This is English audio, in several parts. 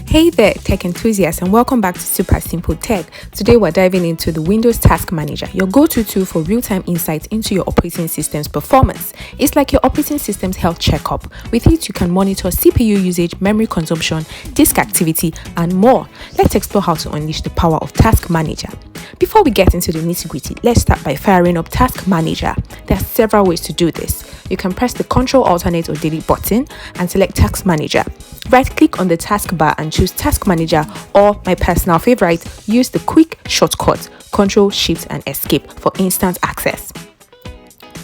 Hey there, tech enthusiasts, and welcome back to Super Simple Tech. Today we're diving into the Windows Task Manager, your go-to tool for real-time insights into your operating system's performance. It's like your operating system's health checkup. With it, you can monitor CPU usage, memory consumption, disk activity, and more. Let's explore how to unleash the power of Task Manager. Before we get into the nitty-gritty, let's start by firing up Task Manager. There are several ways to do this. You can press the Ctrl Alternate or Delete button and select Task Manager. Right-click on the taskbar and choose Task Manager, or my personal favorite, use the quick shortcut Ctrl, Shift and Escape for instant access.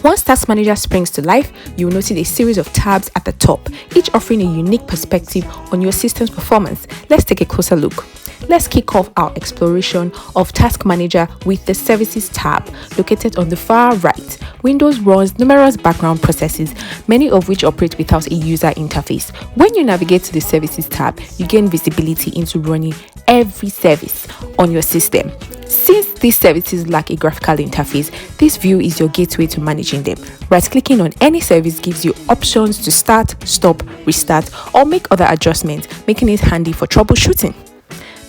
Once Task Manager springs to life, you will notice a series of tabs at the top, each offering a unique perspective on your system's performance. Let's take a closer look. Let's kick off our exploration of Task Manager with the Services tab, located on the far right. Windows runs numerous background processes, many of which operate without a user interface. When you navigate to the Services tab, you gain visibility into running every service on your system. Since these services lack a graphical interface, this view is your gateway to managing them. Right-clicking on any service gives you options to start, stop, restart, or make other adjustments, making it handy for troubleshooting.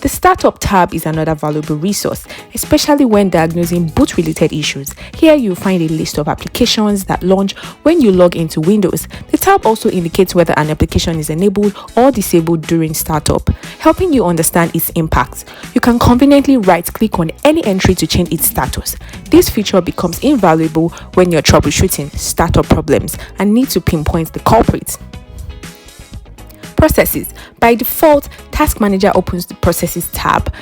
The Startup tab is another valuable resource, especially when diagnosing boot-related issues. Here you'll find a list of applications that launch when you log into Windows. The tab also indicates whether an application is enabled or disabled during startup, helping you understand its impact. You can conveniently right-click on any entry to change its status. This feature becomes invaluable when you're troubleshooting startup problems and need to pinpoint the culprit. Processes. By default, Task Manager opens the Processes tab,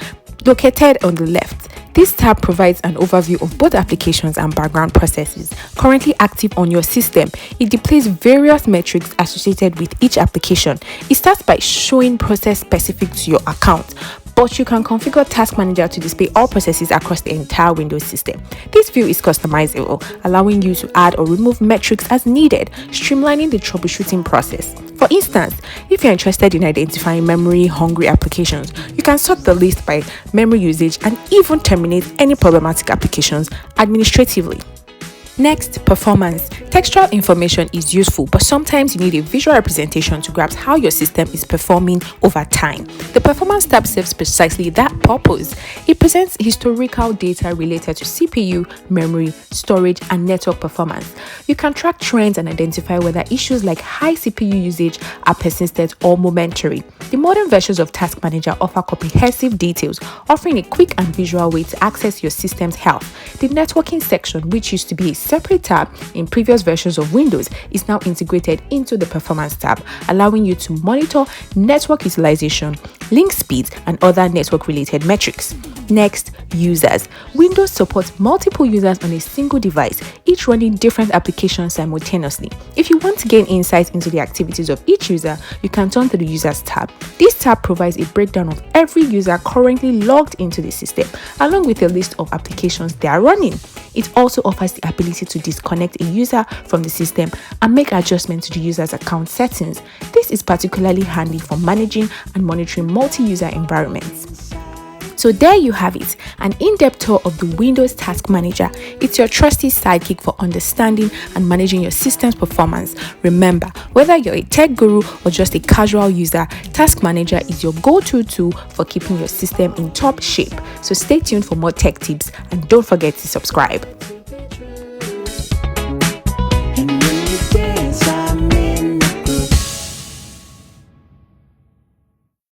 located on the left. This tab provides an overview of both applications and background processes currently active on your system. It displays various metrics associated with each application. It starts by showing process specific to your account, but you can configure Task Manager to display all processes across the entire Windows system. This view is customizable, allowing you to add or remove metrics as needed, streamlining the troubleshooting process. For instance, if you're interested in identifying memory-hungry applications, you can sort the list by memory usage and even terminate any problematic applications administratively. Next, performance. Textual information is useful, but sometimes you need a visual representation to grasp how your system is performing over time. The Performance tab serves precisely that purpose. It presents historical data related to CPU, memory, storage, and network performance. You can track trends and identify whether issues like high CPU usage are persistent or momentary. The modern versions of Task Manager offer comprehensive details, offering a quick and visual way to access your system's health. The networking section, which used to be a separate tab in previous versions of Windows, is now integrated into the Performance tab, allowing you to monitor network utilization, link speeds, and other network-related metrics. Next, users. Windows supports multiple users on a single device, each running different applications simultaneously. If you want to gain insight into the activities of each user, you can turn to the Users tab. This tab provides a breakdown of every user currently logged into the system, along with a list of applications they are running. It also offers the ability to disconnect a user from the system and make adjustments to the user's account settings. This is particularly handy for managing and monitoring multi-user environments. So there you have it, an in-depth tour of the Windows Task Manager. It's your trusty sidekick for understanding and managing your system's performance. Remember, whether you're a tech guru or just a casual user, Task Manager is your go-to tool for keeping your system in top shape. So stay tuned for more tech tips and don't forget to subscribe.